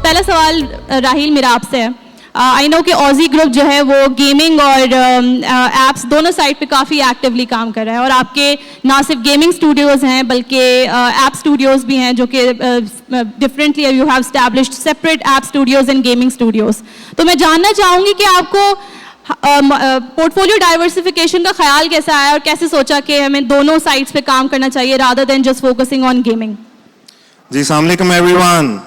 पहला सवाल राहिल मेरा आपसे है। आई नो कि ऑजी ग्रुप जो है वो गेमिंग और एप्स दोनों साइड पे काफ़ी एक्टिवली काम कर रहा है, और आपके ना सिर्फ गेमिंग स्टूडियोज़ हैं बल्कि ऐप स्टूडियोज़ भी हैं जो कि differently you have established separate app Studios and gaming Studios. तो मैं जानना चाहूँगी कि आपको पोर्टफोलियो डाइवर्सिफिकेशन का ख्याल कैसा आया और कैसे सोचा कि हमें दोनों साइड्स पे काम करना चाहिए rather than just focusing on gaming? जी, अस्सलाम वालेकुम एवरीवन।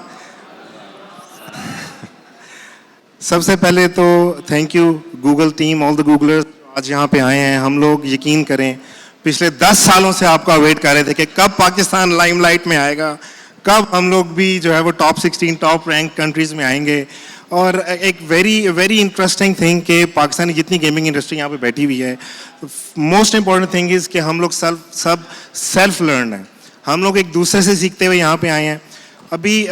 सबसे पहले तो thank you Google team, all the Googlers आज यहाँ पे आए हैं। हम लोग यकीन करें पिछले 10 सालों से आपका वेट कर रहे थे कि कब पाकिस्तान लाइमलाइट में आएगा, कब हम लोग भी जो है वो टॉप 16 टॉप रैंक कंट्रीज में आएंगे। और एक वेरी इंटरेस्टिंग थिंग कि पाकिस्तान की जितनी गेमिंग इंडस्ट्री यहाँ पे बैठी हुई है, मोस्ट इंपॉर्टेंट थिंग इज़ कि हम लोग सब सेल्फ लर्न है। हम लोग एक दूसरे से सीखते हुए यहाँ पे आए हैं। अभी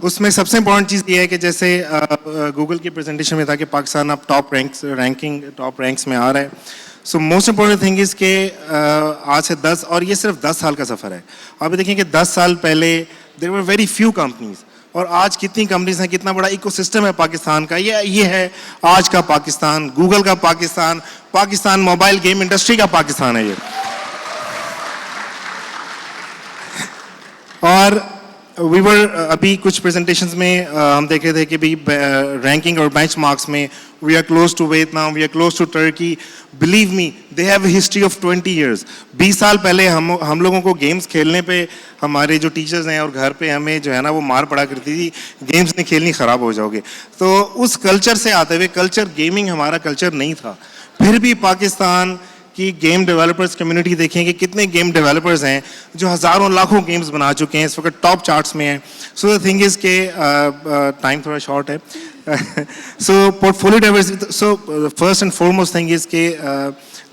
उसमें सबसे इंपॉर्टेंट चीज़ ये है कि जैसे गूगल की प्रेजेंटेशन में था कि पाकिस्तान अब टॉप रैंक्स में आ रहा है। So most important thing is कि आज से 10, और ये सिर्फ 10 साल का सफ़र है। आप देखिए कि 10 साल पहले there were very few companies, और आज कितनी कंपनीज हैं, कितना बड़ा इकोसिस्टम है पाकिस्तान का। ये है आज का पाकिस्तान, गूगल का पाकिस्तान मोबाइल गेम इंडस्ट्री का पाकिस्तान है ये। और वी वर अभी कुछ प्रेजेंटेशंस में हम देख रहे थे कि भाई रैंकिंग और बेंचमार्क्स में we are close to Vietnam, we are close to Turkey. Believe me, they have a history of 20 years। 20 साल पहले हम लोगों को गेम्स खेलने पे हमारे जो टीचर्स हैं और घर पे हमें जो है ना वो मार पड़ा करती थी, गेम्स नहीं खेलनी, ख़राब हो जाओगे। तो उस कल्चर से आते हुए, कल्चर गेमिंग हमारा कल्चर नहीं था, फिर भी पाकिस्तान कि गेम डेवलपर्स कम्युनिटी देखें कि कितने गेम डेवलपर्स हैं जो हज़ारों लाखों गेम्स बना चुके हैं, इस वक्त टॉप चार्ट्स में हैं। सो द थिंग इज़ के टाइम थोड़ा शॉर्ट है। So portfolio diversity, so first and foremost thing is के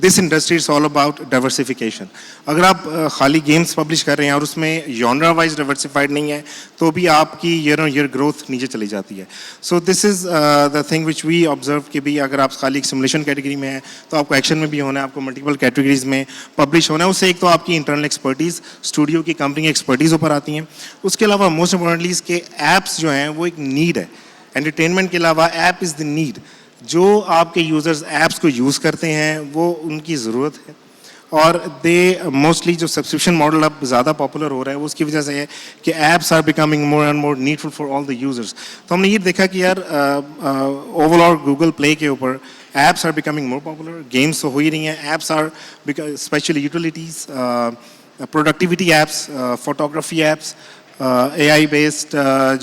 this industry is all about diversification. अगर आप खाली गेम्स पब्लिश कर रहे हैं और उसमें जॉनरा वाइज डाइवर्सिफाइड नहीं है तो भी आपकी ईयर ऑन ईयर ग्रोथ नीचे चली जाती है। So this is the thing which we observe कि भी अगर आप खाली एक सिमुलेशन कैटेगरी में है तो आपको एक्शन में भी होना है, आपको मल्टीपल कैटेगरीज में पब्लिश होना है। उससे एक तो आपकी इंटरनल एक्सपर्टीज़, स्टूडियो की कंपनी एक्सपर्टीज़ ऊपर आती हैं। उसके अलावा मोस्ट इंपॉर्टेंटली इसके ऐप्स जो हैं वो एक नीड है। एंटरटेनमेंट के अलावा ऐप इज़ द नीड। जो आपके यूज़र्स ऐप्स को यूज़ करते हैं वो उनकी ज़रूरत है, और दे मोस्टली जो सब्सक्रिप्शन मॉडल अब ज़्यादा पॉपुलर हो रहा है वो उसकी वजह से है कि apps are becoming more and more needful for all the users. तो हमने ये देखा कि यार ओवरऑल गूगल प्ले के ऊपर apps are becoming more popular. Games तो हो ही नहीं है, apps are specially utilities, productivity apps, photography apps, AI based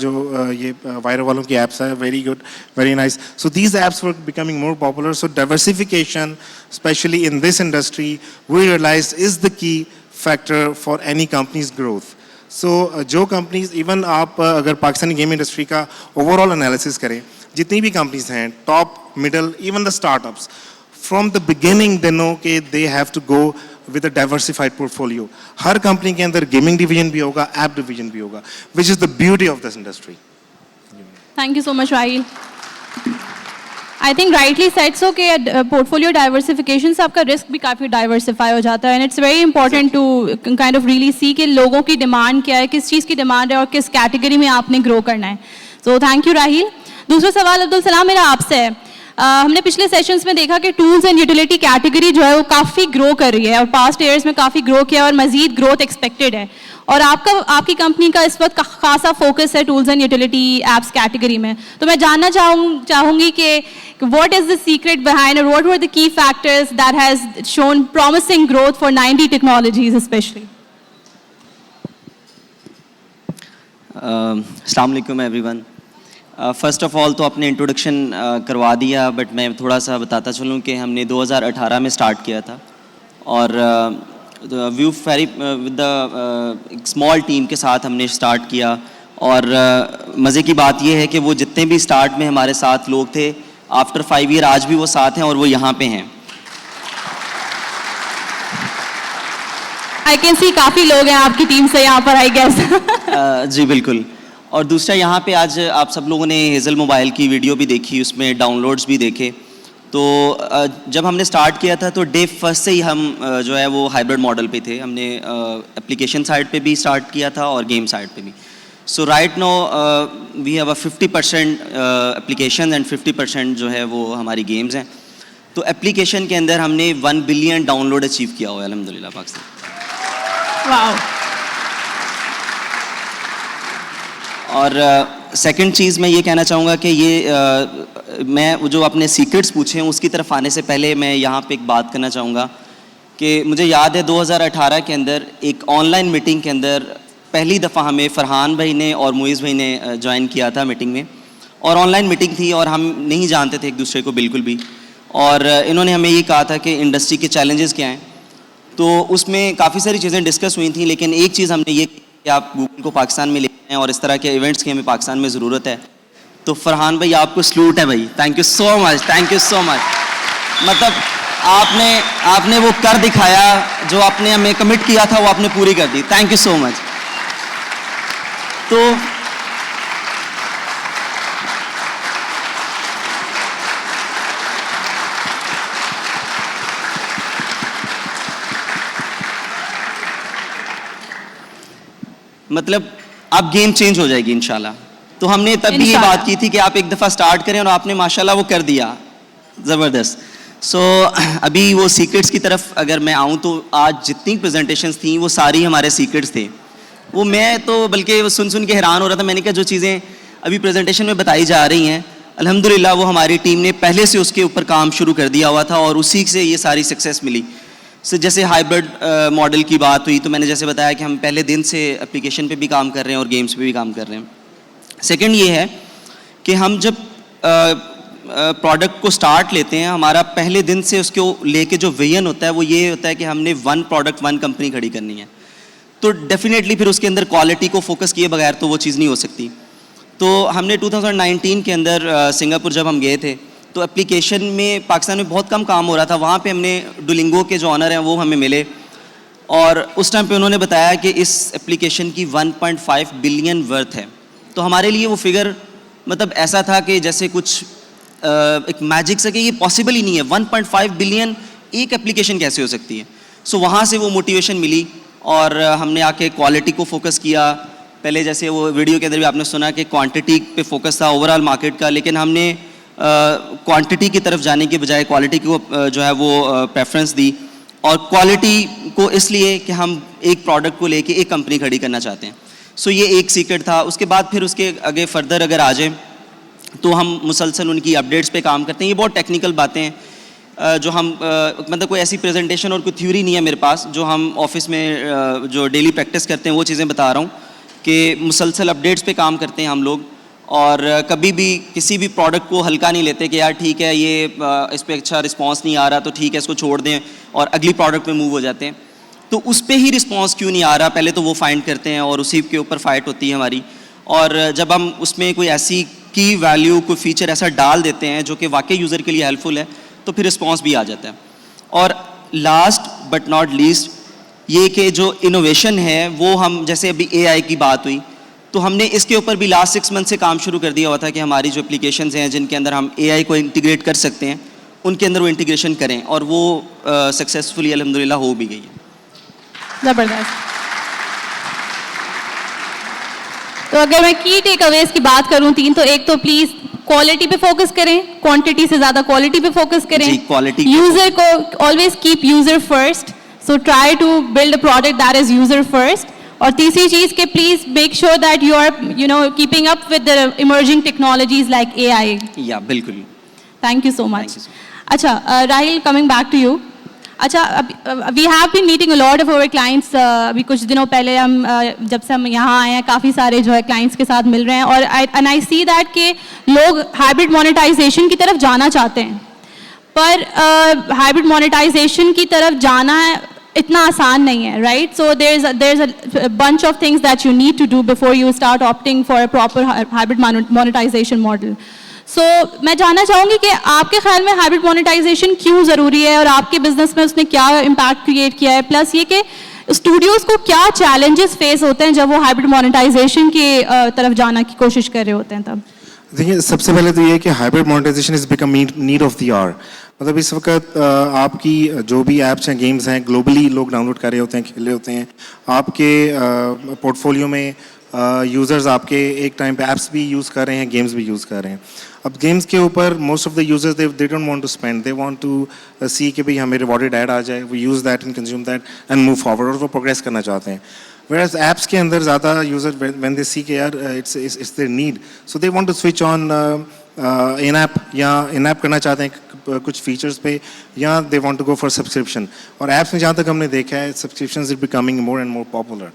जो ये वायरल वालों की ऐप्स है, very good, very nice. So these apps were becoming more popular. So diversification specially in this industry we realize is the key factor for any company's growth. So जो companies, even आप अगर Pakistani game industry का overall analysis करें, जितनी भी companies हैं top, middle, even the startups, from the beginning they know कि they have to go with a diversified portfolio। हर कंपनी के अंदर गेमिंग डिवीजन भी होगा, ऐप डिवीजन भी होगा, which is the beauty of this industry। Thank you so much, Rahil। I think rightly said so कि portfolio diversification से आपका रिस्क भी काफ़ी डाइवर्सिफाई हो जाता है, and it's very important to kind of really see कि लोगों की डिमांड क्या है, किस चीज़ की डिमांड है और किस कैटेगरी में आपने ग्रो करना है। So thank you, Rahil. दूसरा सवाल अब्दुल सलाम मेरा आपसे है। हमने पिछले सेशंस में देखा कि टूल्स एंड यूटिलिटी कैटेगरी जो है वो काफ़ी ग्रो कर रही है और पास्ट ईयर्स में काफ़ी ग्रो किया और मजीद ग्रोथ एक्सपेक्टेड है, और आपकी कंपनी का इस वक्त खासा फोकस है tools and utility apps category में। तो मैं जानना चाहूँगी कि what is the secret behind और what were the key factors that has shown promising growth for 90 technologies specially? अस्सलाम वालेकुम एवरीवन। फ़र्स्ट ऑफ़ ऑल तो आपने इंट्रोडक्शन करवा दिया, बट मैं थोड़ा सा बताता चलूँ कि हमने 2018 में स्टार्ट किया था, और व्यू फेरी विद द एक स्मॉल टीम के साथ हमने स्टार्ट किया। और मज़े की बात यह है कि वो जितने भी स्टार्ट में हमारे साथ लोग थे, आफ्टर 5 ईयर आज भी वो साथ हैं और वो यहाँ पे हैं। आई कैन सी काफ़ी लोग हैं आपकी टीम से यहाँ पर, आई गेस। जी बिल्कुल। और दूसरा यहाँ पे आज आप सब लोगों ने हेज़ल मोबाइल की वीडियो भी देखी, उसमें डाउनलोड्स भी देखे। तो जब हमने स्टार्ट किया था तो डे फर्स्ट से ही हम जो है वो हाइब्रिड मॉडल पे थे। हमने एप्लीकेशन साइड पे भी स्टार्ट किया था और गेम साइड पे भी। So right now we have a 50% application and 50% जो है वो हमारी गेम्स हैं। तो एप्लीकेशन के अंदर हमने 1 बिलियन डाउनलोड अचीव किया हुआ है अल्हम्दुलिल्लाह पाकिस्तान। वाओ। और सेकंड चीज़ मैं ये कहना चाहूँगा कि ये मैं जो अपने सीक्रेट्स पूछे हैं उसकी तरफ आने से पहले मैं यहाँ पे एक बात करना चाहूँगा कि मुझे याद है 2018 के अंदर एक ऑनलाइन मीटिंग के अंदर पहली दफ़ा हमें फरहान भाई ने और मुइज़ भाई ने ज्वाइन किया था मीटिंग में, और ऑनलाइन मीटिंग थी और हम नहीं जानते थे एक दूसरे को बिल्कुल भी, और इन्होंने हमें ये कहा था कि इंडस्ट्री के चैलेंजेस क्या हैं। तो उसमें काफ़ी सारी चीज़ें डिस्कस हुई थी, लेकिन एक चीज़ हमने ये कि आप गूगल को पाकिस्तान में लेते हैं और इस तरह के इवेंट्स की हमें पाकिस्तान में ज़रूरत है। तो फरहान भाई आपको सलूट है भाई, thank you so much, thank you so much. मतलब आपने वो कर दिखाया जो आपने हमें कमिट किया था, वो आपने पूरी कर दी, थैंक यू सो मच। तो मतलब अब गेम चेंज हो जाएगी इंशाल्लाह। तो हमने तब भी ये बात की थी कि आप एक दफ़ा स्टार्ट करें और आपने माशाल्लाह वो कर दिया, ज़बरदस्त। सो अभी वो सीक्रेट्स की तरफ अगर मैं आऊँ तो आज जितनी प्रेजेंटेशंस थी वो सारी हमारे सीक्रेट्स थे। वो मैं तो बल्कि वो सुन के हैरान हो रहा था। मैंने कहा जो चीज़ें अभी प्रेजेंटेशन में बताई जा रही हैं अल्हम्दुलिल्लाह वो हमारी टीम ने पहले से उसके ऊपर काम शुरू कर दिया हुआ था और उसी से ये सारी सक्सेस मिली। सो जैसे हाइब्रिड मॉडल की बात हुई तो मैंने जैसे बताया कि हम पहले दिन से एप्लीकेशन पे भी काम कर रहे हैं और गेम्स पे भी काम कर रहे हैं। सेकंड ये है कि हम जब प्रोडक्ट को स्टार्ट लेते हैं, हमारा पहले दिन से उसको लेके जो विजन होता है वो ये होता है कि हमने 1 प्रोडक्ट 1 कंपनी खड़ी करनी है। तो डेफिनेटली फिर उसके अंदर क्वालिटी को फोकस किए बगैर तो वो चीज़ नहीं हो सकती। तो हमने 2019 के अंदर सिंगापुर जब हम गए थे तो एप्लीकेशन में पाकिस्तान में बहुत कम काम हो रहा था। वहाँ पे हमने डुलिंगो के जो ऑनर हैं वो हमें मिले और उस टाइम पे उन्होंने बताया कि इस एप्लीकेशन की 1.5 बिलियन वर्थ है। तो हमारे लिए वो फिगर मतलब ऐसा था कि जैसे कुछ एक मैजिक से कि ये पॉसिबल ही नहीं है, 1.5 बिलियन एक एप्लीकेशन कैसे हो सकती है। सो वहाँ से वो मोटिवेशन मिली और हमने आके क्वालिटी को फोकस किया। पहले जैसे वो वीडियो के अंदर भी आपने सुना कि क्वांटिटी पे फोकस था ओवरऑल मार्केट का, लेकिन हमने क्वांटिटी की तरफ जाने के बजाय क्वालिटी को जो है वो प्रेफरेंस दी। और क्वालिटी को इसलिए कि हम एक प्रोडक्ट को लेके एक कंपनी खड़ी करना चाहते हैं। सो ये एक सीक्रेट था। उसके बाद फिर उसके आगे फर्दर अगर आ जाए तो हम मुसलसल उनकी अपडेट्स पे काम करते हैं। ये बहुत टेक्निकल बातें हैं जो हम मतलब कोई ऐसी प्रेजेंटेशन और कोई थ्योरी नहीं है मेरे पास। जो हम ऑफिस में जो डेली प्रैक्टिस करते हैं वो चीज़ें बता रहा हूँ कि मुसलसल अपडेट्स पे काम करते हैं हम लोग, और कभी भी किसी भी प्रोडक्ट को हल्का नहीं लेते कि यार ठीक है ये इस पर अच्छा रिस्पांस नहीं आ रहा तो ठीक है इसको छोड़ दें और अगली प्रोडक्ट पे मूव हो जाते हैं। तो उस पर ही रिस्पांस क्यों नहीं आ रहा पहले तो वो फाइंड करते हैं और उसी के ऊपर फाइट होती है हमारी। और जब हम उसमें कोई ऐसी की वैल्यू कोई फीचर ऐसा डाल देते हैं जो कि वाकई यूज़र के लिए हेल्पफुल है तो फिर रिस्पांस भी आ जाता है। और लास्ट बट नॉट लीस्ट ये कि जो इनोवेशन है वो हम जैसे अभी AI की बात हुई तो हमने इसके ऊपर भी लास्ट 6 मंथ से काम शुरू कर दिया हुआ था कि हमारी जो एप्लीकेशंस हैं जिनके अंदर हम AI को इंटीग्रेट कर सकते हैं उनके अंदर वो इंटीग्रेशन करें, और वो सक्सेसफुली अल्हम्दुलिल्लाह हो भी गई है। ज़बरदस्त। तो अगर मैं की टेक अवेज की बात करूं 3, तो एक तो प्लीज क्वालिटी पे फोकस करें, क्वांटिटी से ज्यादा क्वालिटी पे फोकस करें। जी, quality यूजर को always keep user first, so try to build a product that is user first. और तीसरी चीज के please make sure that you are keeping up with the emerging technologies like AI। या बिल्कुल। Thank you so much. Thank you so much. अच्छा Rahil, coming back to you. अच्छा, we have been meeting a lot of our clients. अभी कुछ दिनों पहले हम जब से हम यहाँ आए हैं काफ़ी सारे जो है क्लाइंट्स के साथ मिल रहे हैं, और आई सी दैट के लोग हाइब्रिड मोनेटाइजेशन की तरफ जाना चाहते हैं, पर हाइब्रिड मोनेटाइजेशन की तरफ जाना इतना आसान नहीं है, right? So there is a bunch of things that you need to do before you start opting for a proper hybrid monetization model. सो मैं जानना चाहूँगी कि आपके ख्याल में हाइब्रिड मोनेटाइजेशन क्यों ज़रूरी है और आपके बिजनेस में उसने क्या इम्पैक्ट क्रिएट किया है, प्लस ये कि स्टूडियोज़ को क्या चैलेंजेस फेस होते हैं जब वो हाइब्रिड मोनेटाइजेशन की तरफ जाना की कोशिश कर रहे होते हैं तब? देखिए, सबसे पहले तो ये है कि hybrid monetization is become need of the hour. मतलब इस वक्त आपकी जो भी ऐप्स हैं, गेम्स हैं, ग्लोबली लोग डाउनलोड कर रहे होते हैं, खेल रहे होते हैं। आपके पोर्टफोलियो में यूज़र्स आपके एक टाइम पे ऐप्स भी यूज़ कर रहे हैं, गेम्स भी यूज़ कर रहे हैं। अब गेम्स के ऊपर most of the users they don't want to spend, they want to see कि भाई हमें रिवॉर्डेड ऐड आ जाए, वो use that and consume that and move forward, और वो प्रोग्रेस करना चाहते हैं। Whereas ऐप्स के अंदर ज़्यादा यूज़र when they see कि यार it's their need, so they want to switch on in app, या in app करना चाहते हैं कुछ फीचर्स पे, या they want to go for subscription। और ऐप्स में जहाँ तक हमने देखा है subscriptions is becoming more and more popular।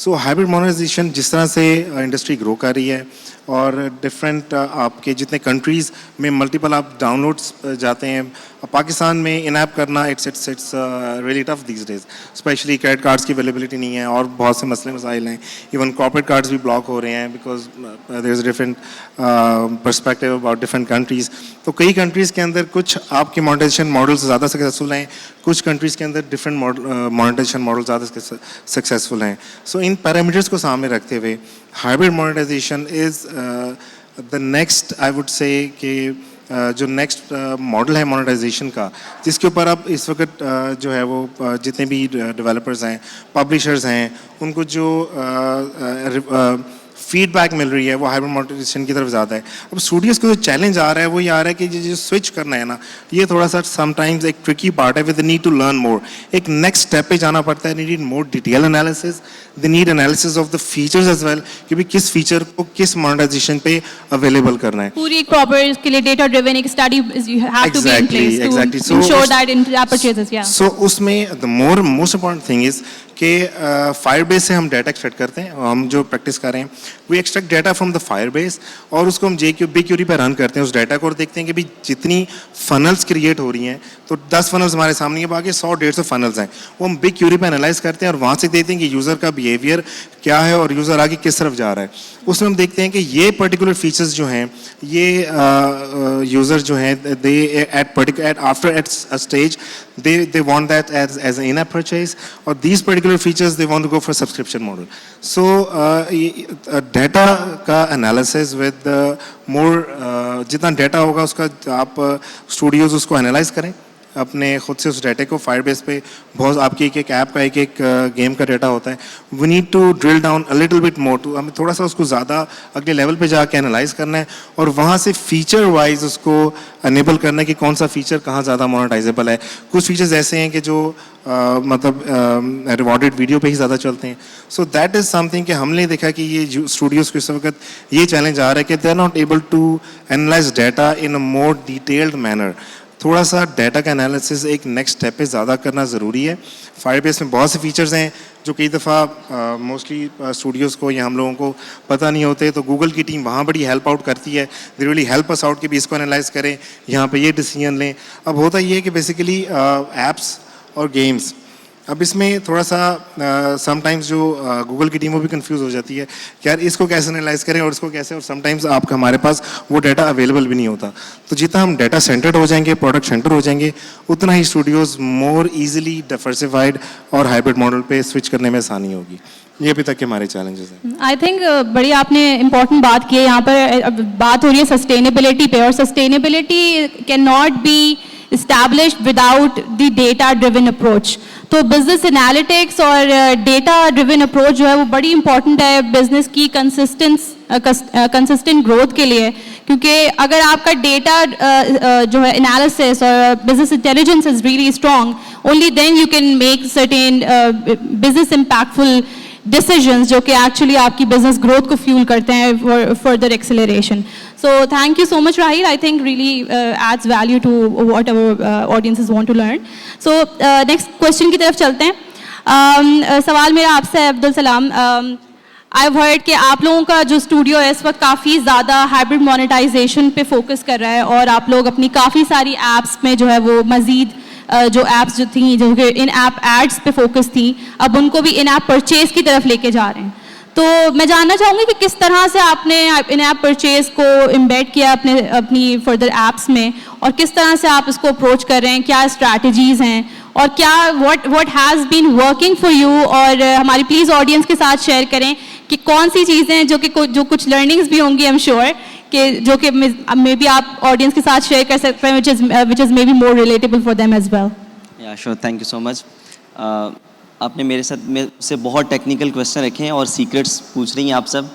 So hybrid monetization जिस तरह से इंडस्ट्री ग्रो कर रही है और डिफरेंट आपके जितने कंट्रीज़ में मल्टीपल आप डाउनलोड्स जाते हैं, पाकिस्तान में इन ऐप करना it's really tough these days, specially credit cards की अवेलेबिलिटी नहीं है और बहुत से मसले मसाइल हैं। इवन कॉर्पोरेट कार्ड्स भी ब्लॉक हो रहे हैं because there is different perspective about different countries. तो कई कंट्रीज़ के अंदर कुछ आपके मोनेटाइजेशन मॉडल्स ज़्यादा सक्सेसफुल हैं, कुछ कंट्रीज़ के अंदर डिफरेंट मोनेटाइजेशन मॉडल ज़्यादा सक्सेसफुल हैं। सो इन पैरामीटर्स को सामने रखते हुए hybrid monetization is the next, I would say कि जो नेक्स्ट मॉडल है मोनेटाइजेशन का, जिसके ऊपर अब इस वक्त जो है वो जितने भी डेवलपर्स हैं, पब्लिशर्स हैं, उनको जो फीडबैक मिल रही है वो हाइब्रिड मोनेटाइजेशन की तरफ ज़्यादा है। अब स्टूडियोज़ को जो चैलेंज आ रहा है वो ये आ रहा है कि जो स्विच करना है ना, ये थोड़ा सा समटाइम्स एक ट्रिकी पार्ट है, with the need to learn more. एक नेक्स्ट स्टेप पे जाना पड़ता है, need more detail analysis, they need analysis of the features as well, कि भी किस फीचर को किस मोनेटाइजेशन पे अवेलेबल करना है। पूरी एक प्रॉपर के लिए डेटा ड्रिवन एक study you have to be in place to ensure that in purchases. या सो उसमें the most important thing is कि फायरबेस से हम डाटा एक्सट्रैक्ट करते हैं, हम जो प्रैक्टिस कर रहे हैं we extract data from the Firebase, और उसको हम BigQuery पे रन करते हैं उस डाटा को, और देखते हैं कि भी जितनी फनल्स क्रिएट हो रही हैं, तो 10 फनल्स हमारे सामने है, बाकी 100-150 फनल्स हैं, वो हम BigQuery पे एनालाइज करते हैं और वहाँ से देखते हैं कि यूज़र का बिहेवियर क्या है और यूज़र आगे किस तरफ जा रहा है। उसमें हम देखते हैं कि ये पर्टिकुलर फीचर्स जो हैं, ये यूज़र जो हैं they at after at a stage they want that as an in-app purchase, or these particular features they want to go for subscription model. So data का analysis with more जितना data होगा उसका आप studios उसको analyse करें अपने खुद से उस डाटा को। फायरबेस पे बहुत आपकी एक ऐप का एक गेम का डाटा होता है, we need to drill down a little bit more to, हमें थोड़ा सा उसको ज़्यादा अगले लेवल पे जाके एनालाइज करना है और वहाँ से फीचर वाइज उसको अनेबल करना है कि कौन सा फीचर कहाँ ज़्यादा मोनेटाइजेबल है। कुछ फीचर्स ऐसे हैं कि जो मतलब रिवॉर्डेड वीडियो पे ही ज़्यादा चलते हैं। सो दैट इज़ समथिंग कि हमने देखा कि ये स्टूडियोज़ को इस वक्त ये चैलेंज आ रहा है कि they are not able to analyse data in a more detailed manner. थोड़ा सा डाटा का एनालिसिस एक नेक्स्ट स्टेप पे ज़्यादा करना ज़रूरी है। फायरबेस में बहुत से फीचर्स हैं जो कई दफ़ा मोस्टली स्टूडियोज़ को या हम लोगों को पता नहीं होते, तो गूगल की टीम वहाँ बड़ी हेल्प आउट करती है, they really help us out कि भी इसको एनालाइज करें, यहाँ पे ये डिसीजन लें। अब होता ये है कि बेसिकली ऐप्स और गेम्स, अब इसमें थोड़ा सा समटाइम्स जो गूगल की टीम वो भी कंफ्यूज हो जाती है कि यार इसको कैसे एनालाइज करें और इसको कैसे, और समटाइम्स आपका हमारे पास वो डाटा अवेलेबल भी नहीं होता। तो जितना हम डाटा सेंटर्ड हो जाएंगे, प्रोडक्ट सेंटर हो जाएंगे, उतना ही स्टूडियोज़ मोर ईजिली डाइवर्सिफाइड और हाइब्रिड मॉडल पे स्विच करने में आसानी होगी। ये अभी तक के हमारे चैलेंजेस हैं। आई थिंक बड़ी आपने इम्पोर्टेंट बात की है, यहाँ पर बात हो रही है सस्टेनेबिलिटी पे, और sustainability can not be established without the data driven approach। तो बिजनेस एनालिटिक्स और डेटा ड्रिवन अप्रोच जो है वो बड़ी इंपॉर्टेंट है बिजनेस की कंसिस्टेंट ग्रोथ के लिए, क्योंकि अगर आपका डेटा जो है एनालिसिस और business intelligence is really strong, only then you can make certain business impactful decisions जो कि एक्चुअली आपकी बिजनेस ग्रोथ को फ्यूल करते हैं for further acceleration. So thank you so much, Rahil. I think really adds value to what our audiences want to learn. So next question की तरफ चलते हैं। सवाल मेरा आपसे है अब्दुल सलाम। I've heard कि आप लोगों का जो स्टूडियो है इस वक्त काफ़ी ज़्यादा हाइब्रिड मोनेटाइजेशन पे फोकस कर रहा है, और आप लोग अपनी काफ़ी सारी एप्स में जो है वो मज़ीद जो एप्स जो थी जो कि इन ऐप एड्स पे फोकस थी, अब उनको भी इन ऐप परचेज की तरफ लेके जा रहे हैं। तो मैं जानना चाहूँगी कि किस तरह से आपने इन ऐप परचेज को एम्बेड किया अपनी फर्दर ऐप्स में, और किस तरह से आप इसको अप्रोच कर रहे हैं, क्या स्ट्रैटेजीज़ हैं, और क्या what has been working for you, और हमारी प्लीज़ ऑडियंस के साथ शेयर करें कि कौन सी चीज़ें हैं जो कुछ लर्निंग्स भी होंगी आई एम श्योर कि जो कि मे बी आप ऑडियंस के साथ शेयर कर सकते हैं, which is maybe more relatable for them as well? या sure, thank you so much. आपने मेरे साथ मेरे से बहुत टेक्निकल क्वेश्चन रखे हैं और सीक्रेट्स पूछ रही हैं आप सब।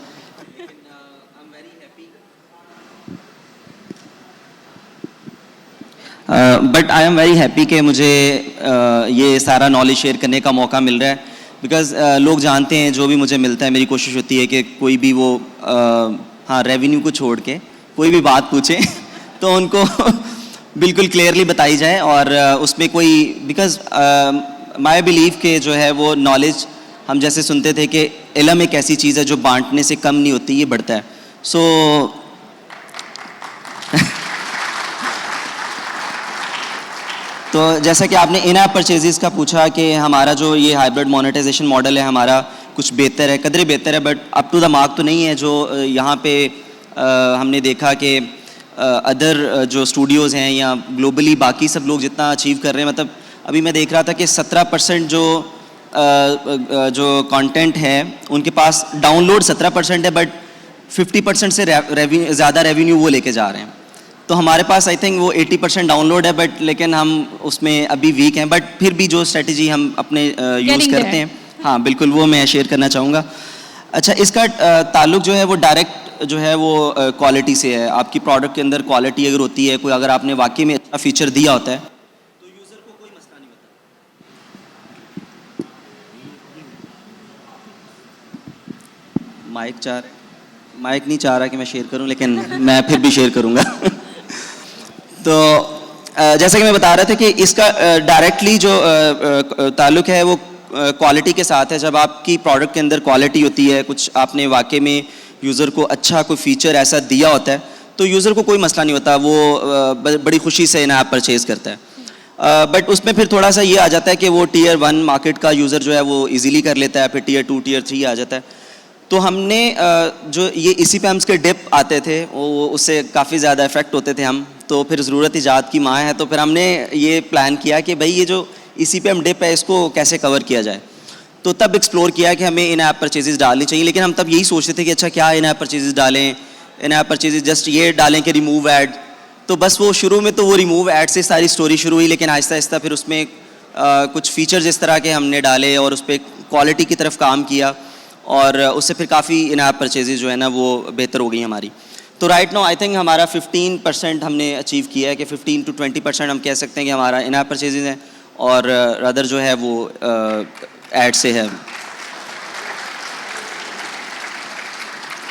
But I am very happy कि मुझे ये सारा नॉलेज शेयर करने का मौका मिल रहा है, बिकॉज लोग जानते हैं जो भी मुझे मिलता है, मेरी कोशिश होती है कि कोई भी वो हाँ रेवेन्यू को छोड़ के कोई भी बात पूछे तो उनको बिल्कुल क्लियरली बताई जाए, और उसमें कोई बिकॉज माई बिलीव के जो है वो नॉलेज हम जैसे सुनते थे कि इल्म एक ऐसी चीज़ है जो बांटने से कम नहीं होती, ये बढ़ता है। सो तो जैसा कि आपने इन ऐप परचेजेस का पूछा कि हमारा जो ये हाइब्रिड मोनेटाइजेशन मॉडल है हमारा कुछ बेहतर है, कदरे बेहतर है, but up to the mark तो नहीं है जो यहाँ पे हमने देखा कि अदर जो स्टूडियोज़ हैं या ग्लोबली बाकी सब लोग जितना अचीव कर रहे हैं। मतलब अभी मैं देख रहा था कि 17% जो कंटेंट है उनके पास डाउनलोड 17% है, बट 50% से ज़्यादा रेवेन्यू वो लेके जा रहे हैं। तो हमारे पास आई थिंक वो 80% डाउनलोड है, बट लेकिन हम उसमें अभी वीक हैं, बट फिर भी जो स्ट्रेटजी हम अपने यूज़ करते हैं, हाँ बिल्कुल वो मैं शेयर करना चाहूँगा। अच्छा, इसका ताल्लुक जो है वो डायरेक्ट जो है वो क्वालिटी से है। आपकी प्रोडक्ट के अंदर क्वालिटी अगर होती है, कोई अगर आपने वाकई में अच्छा फीचर दिया होता है तो यूज़र को कोई मसला नहीं होता। माइक नहीं चाह रहा कि मैं शेयर करूं, लेकिन मैं फिर भी शेयर करूंगा। तो जैसा कि मैं बता रहा था कि इसका डायरेक्टली जो ताल्लुक है वो क्वालिटी के साथ है। जब आपकी प्रोडक्ट के अंदर क्वालिटी होती है, कुछ आपने वाकई में यूज़र को अच्छा कोई फीचर ऐसा दिया होता है, तो यूज़र को कोई मसला नहीं होता, वो बड़ी खुशी से इन ऐप परचेज़ करता है। बट उसमें फिर थोड़ा सा ये आ जाता है कि वो टियर 1 मार्केट का यूज़र जो है वो इजीली कर लेता है, फिर टियर 2 टियर 3 आ जाता है। तो हमने जो ये इसी पे के डिप आते थे वो उससे काफ़ी ज़्यादा इफेक्ट होते थे हम, तो फिर ज़रूरत इजाद की माँ है, तो फिर हमने ये प्लान किया कि भाई ये जो इसी पे डिप है इसको कैसे कवर किया जाए। तो तब एक्सप्लोर किया कि हमें इन ऐप परचेजेस डालनी चाहिए, लेकिन हम तब यही सोचते थे कि अच्छा क्या इन ऐप परचेजेस डालें, इन ऐप परचेजेस जस्ट ये डालें कि रिमूव ऐड। तो बस वो शुरू में तो वो रिमूव ऐड से सारी स्टोरी शुरू हुई, लेकिन आहिस्ता आहिस्ता फिर उसमें कुछ फीचर्स इस तरह के हमने डाले और उस पर क्वालिटी की तरफ काम किया, और उससे फिर काफ़ी इन ऐप परचेजेस जो है ना वो बेहतर हो गई हमारी। तो राइट नाउ आई थिंक हमारा 15% हमने अचीव किया है कि 15 to 20% हम कह सकते हैं कि हमारा इन ऐप परचेजेस हैं, और रदर जो है वो ऐड से है।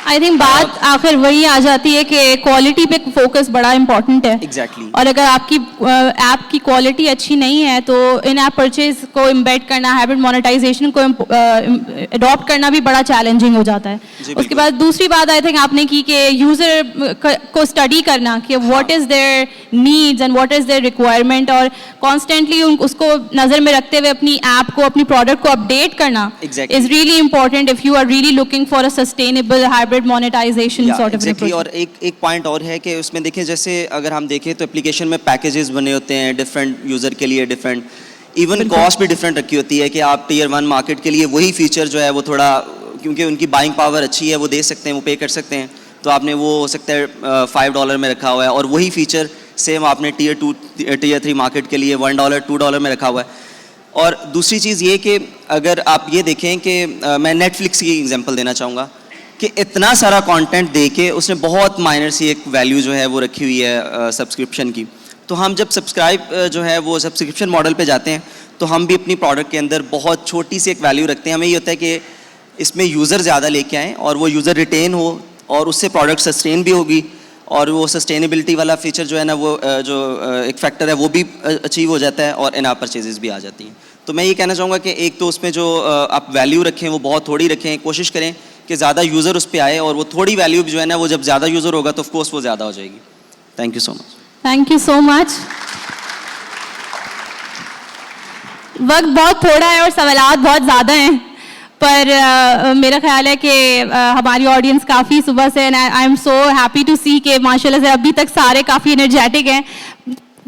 आई थिंक बात आखिर वही आ जाती है कि क्वालिटी पे फोकस बड़ा इंपॉर्टेंट है। Exactly. और अगर आपकी ऐप की क्वालिटी अच्छी नहीं है तो इन ऐप परचेज को इम्बेड करना, हाइब्रिड मोनेटाइजेशन को अडॉप्ट करना भी बड़ा चैलेंजिंग हो जाता है। उसके बाद दूसरी बात आई थिंक आपने की कि यूज़र को स्टडी करना कि what is there needs and what is their requirement, और कॉन्स्टेंटली उसको नज़र में रखते हुए अपनी ऐप को, अपनी प्रोडक्ट को अपडेट करना is really important if you are really looking for a sustainable hybrid monetization sort of exactly. और एक पॉइंट और है कि उसमें देखें, जैसे अगर हम देखें तो एप्लीकेशन में पैकेजेस बने होते हैं डिफरेंट यूज़र के लिए, डिफरेंट इवन कॉस्ट भी डिफरेंट रखी होती है कि आप टियर 1 मार्केट के लिए वही फीचर जो है वो थोड़ा, क्योंकि उनकी बाइंग पावर अच्छी है, वो दे सकते हैं, वो पे कर सकते हैं, तो आपने वो हो सकता है $5 में रखा हुआ है, और वही फीचर सेम आपने टियर 2 टियर 3 मार्केट के लिए $1 $2 में रखा हुआ है। और दूसरी चीज़ ये कि अगर आप ये देखें कि मैं नेटफ्लिक्स की एग्जांपल देना चाहूँगा कि इतना सारा कंटेंट दे के उसने बहुत माइनर सी एक वैल्यू जो है वो रखी हुई है सब्सक्रिप्शन की। तो हम जब सब्सक्राइब जो है वो सब्सक्रिप्शन मॉडल पे जाते हैं तो हम भी अपनी प्रोडक्ट के अंदर बहुत छोटी सी एक वैल्यू रखते हैं। हमें ये होता है कि इसमें यूज़र ज़्यादा लेके आएँ और वो यूज़र रिटेन हो और उससे प्रोडक्ट सस्टेन भी होगी, और वो सस्टेनेबिलिटी वाला फीचर जो है ना वो जो एक फैक्टर है वो भी अचीव हो जाता है, और इन ऐप परचेजेस भी आ जाती हैं। तो मैं ये कहना चाहूँगा कि एक तो उसमें जो आप वैल्यू रखें वो बहुत थोड़ी रखें, कोशिश करें कि ज़्यादा यूज़र उस पर आए, और वो थोड़ी वैल्यू जो है ना वो जब ज़्यादा यूज़र होगा तो ऑफकोर्स वो ज़्यादा हो जाएगी। Thank you so much. Thank you so much. वक्त बहुत थोड़ा है और सवालात बहुत ज़्यादा हैं, पर मेरा ख्याल है कि हमारी ऑडियंस काफ़ी सुबह से, I am so happy to see कि माशाल्लाह से अभी तक सारे काफ़ी एनर्जेटिक हैं।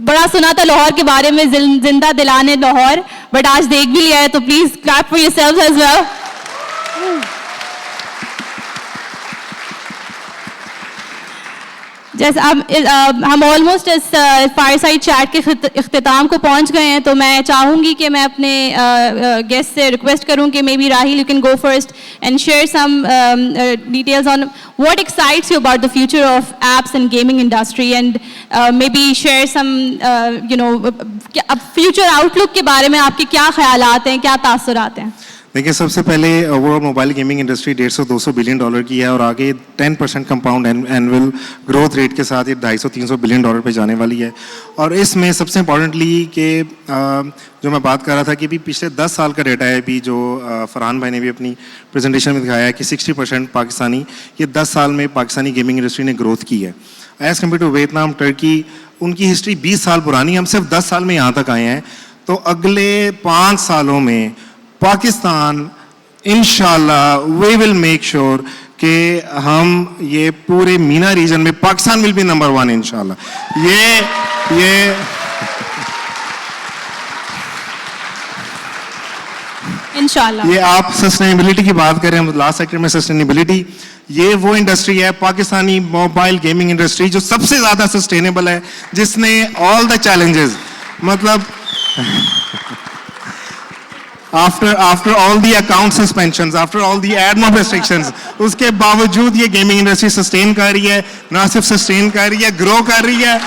बड़ा सुना था लाहौर के बारे में, जिंदा दिलाने लाहौर, बट आज देख भी लिया है, तो please clap for yourselves as well. जैसे अब हम ऑलमोस्ट इस फायरसाइड चैट के इख्तिताम को पहुंच गए हैं, तो मैं चाहूँगी कि मैं अपने गेस्ट से रिक्वेस्ट करूँ कि maybe Rahil you can go first and share some details on what excites you about the future of apps and gaming industry, and maybe share some future outlook के बारे में आपके क्या ख्यालात हैं, क्या तासुरात हैं? देखिए, सबसे पहले overall mobile gaming industry 150-200 billion dollar की है और आगे 10% कंपाउंड एनुअल ग्रोथ रेट के साथ ये 250-300 बिलियन डॉलर पे जाने वाली है। और इसमें सबसे इम्पॉर्टेंटली कि जो मैं बात कर रहा था कि भी पिछले 10 साल का डेटा है, भी जो फरहान भाई ने भी अपनी प्रेजेंटेशन में दिखाया है कि 60% पाकिस्तानी ये 10 साल में पाकिस्तानी गेमिंग इंडस्ट्री ने ग्रोथ की है as compared to Vietnam, Turkey. उनकी हिस्ट्री 20 साल पुरानी, हम सिर्फ 10 साल में यहाँ तक आए हैं। तो अगले 5 सालों में पाकिस्तान इंशाल्लाह वी विल मेक श्योर कि हम ये पूरे मीना रीजन में पाकिस्तान विल बी नंबर 1 इंशाल्लाह। इंशाल्लाह। ये आप सस्टेनेबिलिटी की बात करें, हम लास्ट सेक्टर में सस्टेनेबिलिटी, ये वो इंडस्ट्री है पाकिस्तानी मोबाइल गेमिंग इंडस्ट्री जो सबसे ज्यादा सस्टेनेबल है, जिसने ऑल द चैलेंजेस, मतलब after all the account suspensions, after all the ad mob restrictions, उसके बावजूद ये गेमिंग इंडस्ट्री सस्टेन कर रही है, ना सिर्फ सस्टेन कर रही है, ग्रो कर रही है।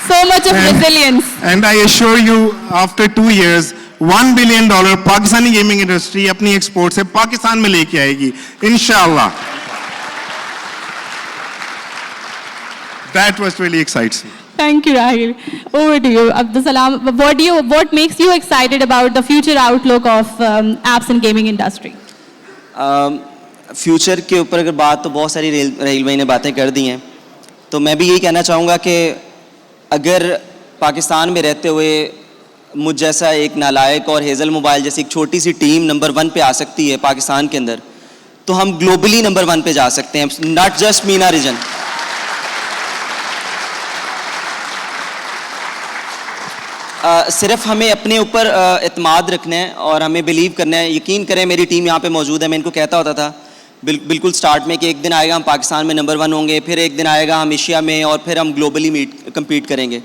So much of resilience. And I assure you, after 2 years, $1 billion Pakistani gaming industry अपनी एक्सपोर्ट से पाकिस्तान में लेके आएगी इंशाल्लाह। That was really exciting. Thank you, Rahil. Over to you, Abdul Salam. What makes you excited about the future outlook of apps and gaming industry? Future के ऊपर अगर बात, तो बहुत सारी राहिल भाई ने बातें कर दी हैं, तो मैं भी यही कहना चाहूँगा कि अगर पाकिस्तान में रहते हुए मुझ जैसा एक नालायक और हेज़ल मोबाइल जैसी एक छोटी सी टीम नंबर 1 पे आ सकती है पाकिस्तान के अंदर, तो हम ग्लोबली नंबर 1 पे जा सकते हैं, नॉट जस्ट मीना रीजन। सिर्फ हमें अपने ऊपर इत्मीद रखना है और हमें बिलीव करना है। यकीन करें, मेरी टीम यहाँ पे मौजूद है। मैं इनको कहता होता था बिल्कुल स्टार्ट में कि एक दिन आएगा हम पाकिस्तान में नंबर 1 होंगे, फिर एक दिन आएगा हम एशिया में, और फिर हम ग्लोबली कम्पीट करेंगे।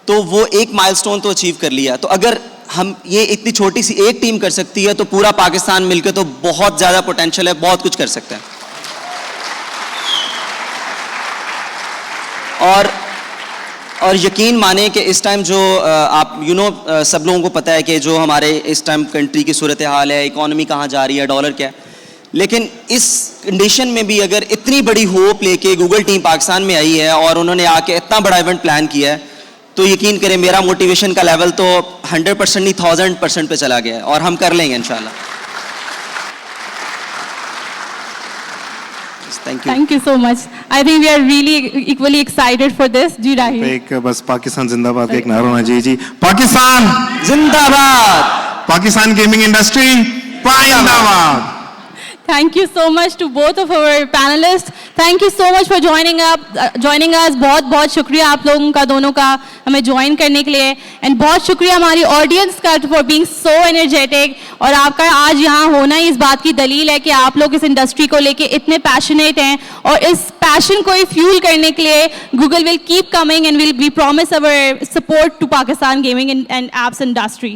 तो वो एक माइलस्टोन तो अचीव कर लिया। तो अगर हम ये इतनी छोटी सी एक टीम कर सकती है, तो पूरा पाकिस्तान मिलकर तो बहुत ज़्यादा पोटेंशियल है, बहुत कुछ कर सकता है। और यकीन माने कि इस टाइम जो आप सब लोगों को पता है कि जो हमारे इस टाइम कंट्री की सूरत हाल है, इकॉनमी कहाँ जा रही है, डॉलर क्या है, लेकिन इस कंडीशन में भी अगर इतनी बड़ी होप लेके गूगल टीम पाकिस्तान में आई है और उन्होंने आके इतना बड़ा इवेंट प्लान किया है, तो यकीन करें मेरा मोटिवेशन का लेवल तो 100% नहीं 1000% पे चला गया है, और हम कर लेंगे इंशाल्लाह। Thank you so much. I think we are really equally excited for this. जी राहिल। एक बस पाकिस्तान जिंदाबाद का एक नारा होना चाहिए जी। पाकिस्तान जिंदाबाद, पाकिस्तान गेमिंग इंडस्ट्री जिंदाबाद। Thank you so much to both of our panelists. Thank you so much for joining us. बहुत शुक्रिया आप लोगों का, दोनों का, हमें ज्वाइन करने के लिए, एंड बहुत शुक्रिया हमारी ऑडियंस का फॉर बीइंग सो एनर्जेटिक। और आपका आज यहाँ होना ही इस बात की दलील है कि आप लोग इस इंडस्ट्री को लेके इतने पैशनेट हैं, और इस पैशन को फ्यूल करने के लिए Google will keep coming and will we promise our support to Pakistan gaming and apps industry.